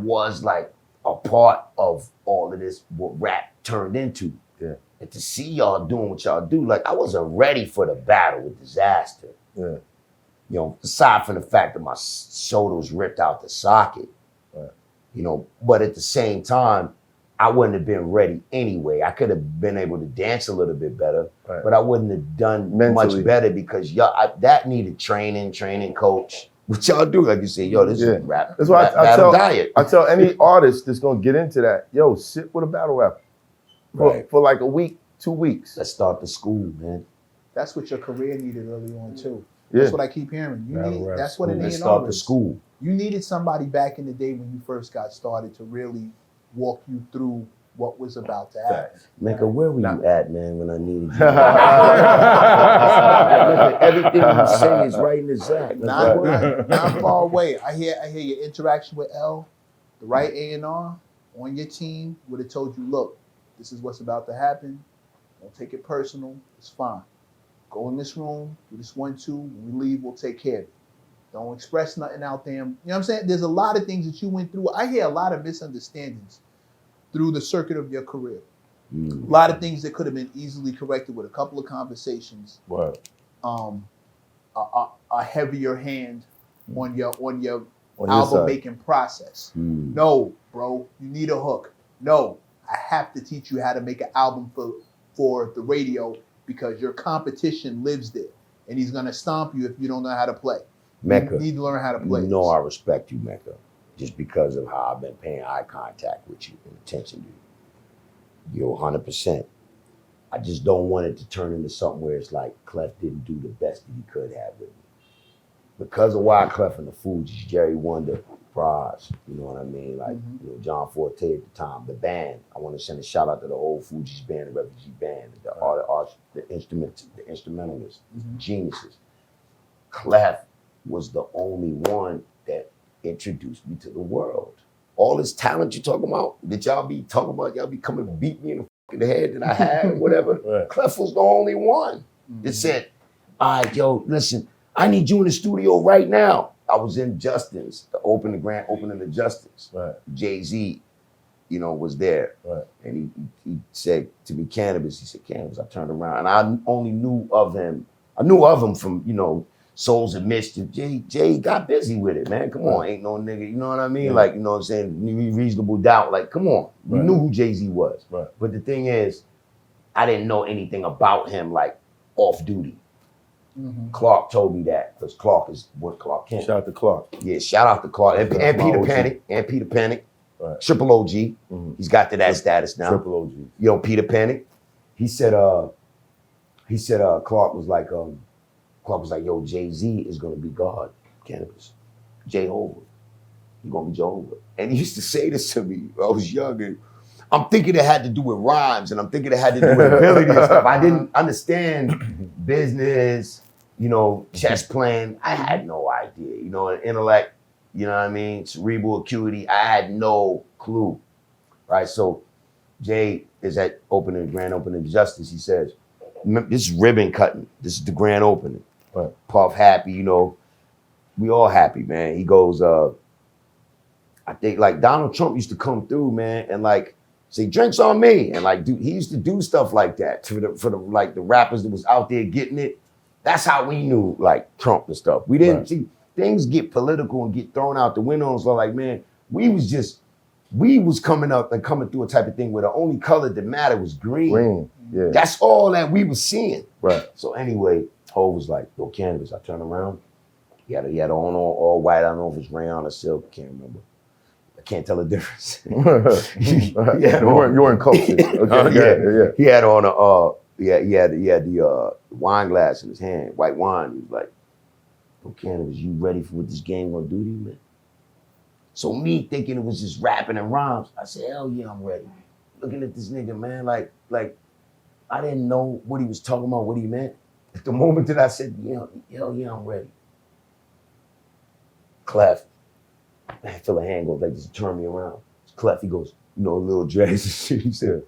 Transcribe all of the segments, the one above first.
was like a part of all of this, what rap turned into. Yeah. And to see y'all doing what y'all do, like I wasn't ready for the battle with Disaster. Yeah. You know, aside from the fact that my shoulder was ripped out the socket, right. You know, but at the same time, I wouldn't have been ready anyway. I could have been able to dance a little bit better, right. But I wouldn't have done much better because y'all, that needed training coach. What y'all do, like you say, yo, this is rap. That's why I tell any artist that's gonna get into that, yo, sit with a battle rapper for like a week, 2 weeks. Let's start the school, man. That's what your career needed early on too. Yeah. That's what I keep hearing. That's what an A&R is. Start the school. You needed somebody back in the day when you first got started to really walk you through what was about to happen. Mecca, where were you at, man, when I needed you? Everything you say is right in the zone. Not far away. I hear your interaction with L, the right A&R on your team would have told you, look, this is what's about to happen. Don't take it personal. It's fine. Go in this room, do this 1, 2. When we leave, we'll take care of it. Don't express nothing out there. You know what I'm saying? There's a lot of things that you went through. I hear a lot of misunderstandings through the circuit of your career. A lot of things that could have been easily corrected with a couple of conversations. What? A heavier hand on your album making process. No, bro, you need a hook. No, I have to teach you how to make an album for the radio because your competition lives there, and he's gonna stomp you if you don't know how to play. Mecca, you need to learn how to play. You know I respect you, Mecca, just because of how I've been paying eye contact with you and attention to you. You're 100%. I just don't want it to turn into something where it's like Clef didn't do the best that he could have with me. Because of Wyclef and the Fugees, Jerry Wonder, Praz, you know what I mean? Like, you know, John Forte at the time, the band. I want to send a shout out to the old Fugees band, the Refugee band, the instrumentalists, geniuses. Clef was the only one that introduced me to the world. All this talent you're talking about, that y'all be talking about, y'all be coming to beat me in the fucking head that I had, whatever. Right. Clef was the only one that said, all right, yo, listen, I need you in the studio right now. I was in Justin's, the grand opening of Justin's. Right. Jay-Z, you know, was there. Right. And he said to me, Canibus, he said, Canibus, I turned around and I only knew of him. I knew of him from, you know, Souls of Mischief. Jay got busy with it, man. Come on, ain't no nigga, you know what I mean? Like, you know what I'm saying? Reasonable Doubt, like, come on. We knew who Jay-Z was. Right. But the thing is, I didn't know anything about him, like, off duty. Clark told me that, because Clark is what Clark Kent. Shout out to Clark. Yeah, shout out to Clark. And Peter Panic. Right. Triple OG. He's got to that status now. Triple OG. Yo, Peter Panic. He said Clark was like, yo, Jay-Z is gonna be God, Canibus. Jehovah. He's gonna be Jehovah. And he used to say this to me when I was young. And I'm thinking it had to do with rhymes and I'm thinking it had to do with ability and stuff. I didn't understand business, you know, chess playing. I had no idea, you know, intellect, you know what I mean? Cerebral acuity, I had no clue, right? So Jay is at grand opening Justice. He says, this is ribbon cutting. This is the grand opening. Right. Puff happy, you know, we all happy, man. He goes, I think like Donald Trump used to come through, man, and like say drinks on me, and like he used to do stuff like that for the like the rappers that was out there getting it. That's how we knew like Trump and stuff. We didn't see things get political and get thrown out the window. So like, man, we was coming up and coming through a type of thing where the only color that mattered was green. Green, yeah. That's all that we was seeing. Right. So anyway, Ho was like, yo, Canibus. I turned around. He had on all white. I don't know if it's rayon or silk. I can't remember. I can't tell the difference. You were in culture. Okay. He had on he had the wine glass in his hand, white wine. He was like, yo, Canibus, you ready for what this game gonna do to you, man? So me thinking it was just rapping and rhymes, I said, hell yeah, I'm ready. Looking at this nigga, man, like I didn't know what he was talking about, what he meant. At the moment that I said, hell yeah, I'm ready. Clef, I feel a hand go like just turn me around. Clef, he goes, you know, a little jazz and shit. He said,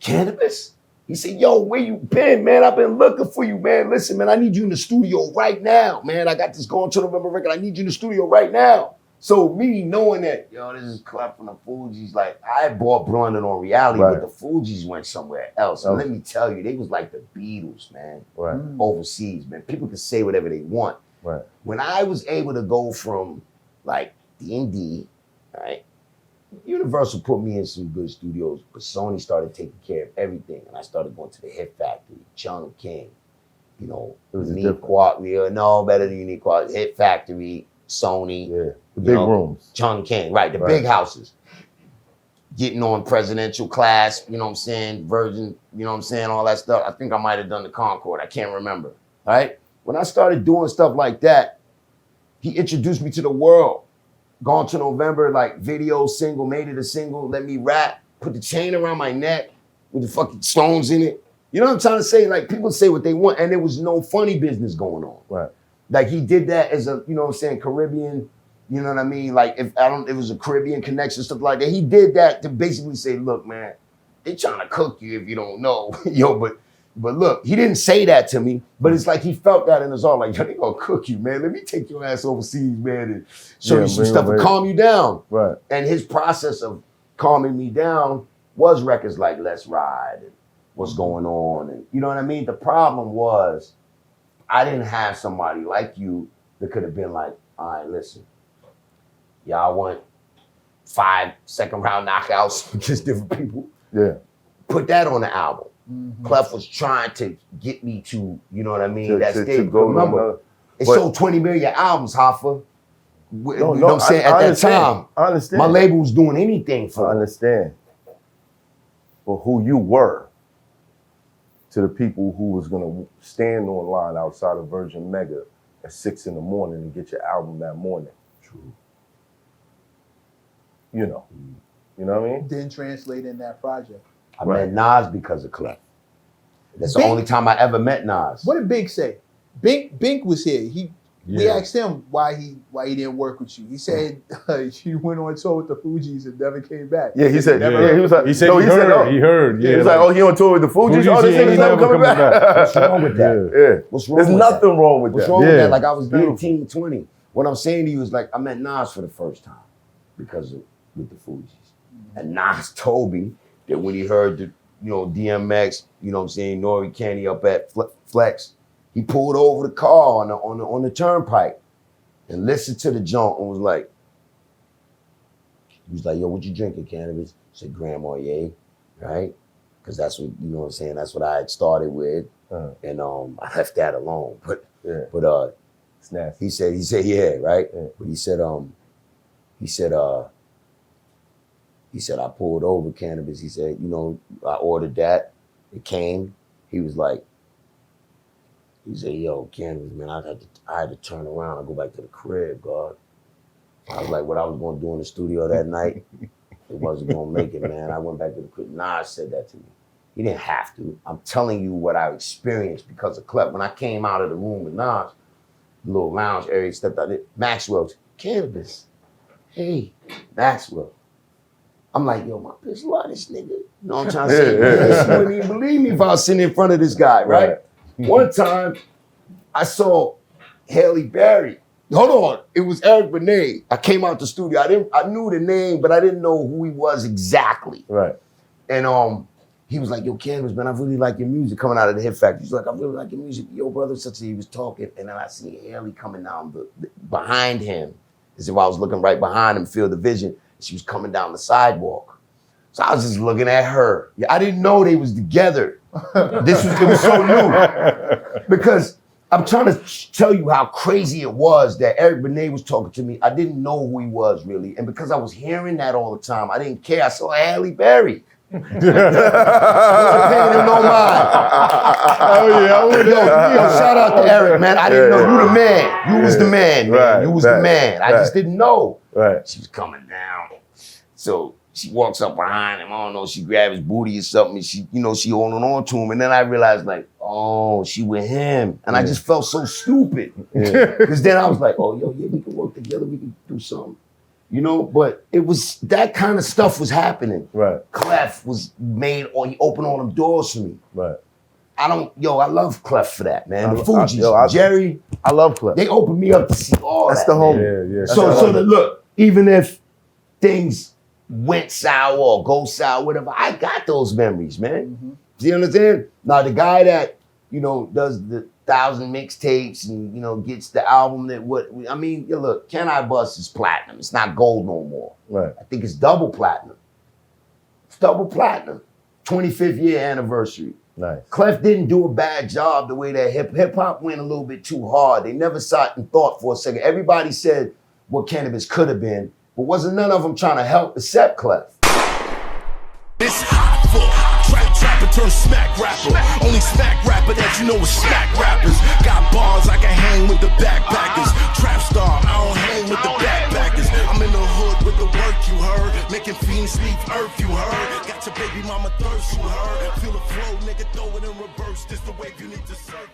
Canibus? He said, yo, where you been, man? I've been looking for you, man. Listen, man, I need you in the studio right now, man. I got this going to November record. I need you in the studio right now. So me knowing that, yo, this is Clef from the Fugees, like I had bought Blunted on reality, Right. but the Fugees went somewhere else. And let me tell you, they was like the Beatles, man. Right. Overseas, man. People can say whatever they want. Right. When I was able to go from like D&D, right? Universal put me in some good studios, but Sony started taking care of everything, and I started going to the Hit Factory, Chung King, you know, It was Unique Quality, no better than Unique Quality, Hit Factory, Sony, Yeah. The big rooms. Chung King, right? The big houses. Getting on presidential class, you know what I'm saying? Virgin, you know what I'm saying? All that stuff. I think I might have done the Concorde. I can't remember. Right? When I started doing stuff like that, he introduced me to the world. Gone to November, like video, single, made it a single, let me rap, put the chain around my neck with the fucking stones in it. You know what I'm trying to say? Like people say what they want, and there was no funny business going on. Right. Like he did that as a, you know what I'm saying, Caribbean, you know what I mean? Like if it was a Caribbean connection, stuff like that. He did that to basically say, look, man, they trying to cook you if you don't know. Yo, but look, he didn't say that to me, but it's like he felt that in his heart, like, yo, they gonna cook you, man. Let me take your ass overseas, man, and show you some stuff and calm you down. Right. And his process of calming me down was records like Let's Ride and What's Going On. And you know what I mean? The problem was I didn't have somebody like you that could have been like, all right, listen, y'all want 5 second round knockouts against different people? Yeah. Put that on the album. Clef was trying to get me to, you know what I mean? That stage. Remember, it sold 20 million albums, Hoffa. You know what I'm saying? At that time, I understand. my label was doing anything for I understand. But who you were to the people who was gonna stand online outside of Virgin Mega at 6 in the morning and get your album that morning. True. You know. You know what I mean? Didn't translate in that project. I met Nas because of Clef. That's the only time I ever met Nas. What did Big say? Bink was here. We asked him why he didn't work with you. He said you went on tour with the Fugees and never came back. Yeah, he said. Never he was like. He said no, he heard. He heard. Yeah, he was like, oh, he on tour with the Fugees. Oh, this nigga's never coming back. What's wrong with that? Yeah. What's wrong There's with nothing that? wrong with What's that. wrong with Yeah. that? Like I was Beautiful. 19, 20. What I'm saying to you is like I met Nas for the first time because of with the Fugees. And Nas told me that when he heard the, you know, DMX, you know what I'm saying, Nori Candy up at Flex, he pulled over the car on the turnpike and listened to the joint and was like, yo, what you drinking, Canibus? I said, Grand Marnier, right? Because that's what, you know what I'm saying, that's what I had started with. And I left that alone. But it's nasty. he said, yeah, right? Yeah. But he said, I pulled over Canibus. He said, you know, I ordered that. It came. He was like, he said, yo, Canibus, man, I had to turn around and go back to the crib, God. I was like, what I was going to do in the studio that night, it wasn't going to make it, man. I went back to the crib. Nas said that to me. He didn't have to. I'm telling you what I experienced because of Clef. When I came out of the room with Nas, the little lounge area, stepped out there, Maxwell's, Canibus. Hey, Maxwell. I'm like, yo, my bitch love this nigga. You know what I'm trying to say? She wouldn't even believe me if I was sitting in front of this guy, right? One time, I saw Halle Berry. Hold on, it was Eric Benet. I came out the studio. I knew the name, but I didn't know who he was exactly. Right. And he was like, yo, Canibus, man, I really like your music coming out of the Hit Factory. He's like, I really like your music. Yo, brother, such a, he was talking. And then I see Halle coming down behind him. As if I was looking right behind him, feel the vision. She was coming down the sidewalk. So I was just looking at her. Yeah, I didn't know they was together. It was so new. Because I'm trying to tell you how crazy it was that Eric Benet was talking to me. I didn't know who he was really. And because I was hearing that all the time, I didn't care. I saw Halle Berry. I wasn't paying him no mind. Yo, shout out to Eric, man. I didn't know you the man. You was the man, man. You was the man. I just didn't know. Right. She was coming down. So she walks up behind him. I don't know, she grabbed his booty or something. And she, you know, she holding on to him. And then I realized like, oh, she with him. And I just felt so stupid. Because then I was like, oh, yo, yeah, we can work together. We can do something. You know, but it was, that kind of stuff was happening. Right. Clef was made, or he opened all them doors for me. Right. I love Clef for that, man. The Fugees, Jerry. I love Clef. They opened me up to see all That's that. the homie. Yeah. So look, even if things went sour or go sour, whatever, I got those memories, man. See what I'm saying? Now the guy that, you know, does the 1,000 mixtapes and, you know, gets the album that I mean, look, Canibus is platinum. It's not gold no more. Right. I think it's double platinum. It's double platinum. 25th year anniversary. Nice. Clef didn't do a bad job the way that hip hop went a little bit too hard. They never sat and thought for a second. Everybody said what Canibus could have been, but wasn't none of them trying to help except Clef. It's hot for trapper turn smack rapper. Only smack rapper that you know is smack rappers. Got bars I can hang with the backpackers. Trap star, I don't hang with the backpackers. I'm in the hood with the work you heard. Making fiends leave earth you heard. Got your baby mama thirst you heard. Feel the flow, nigga, throw it in reverse. This the wave you need to surf.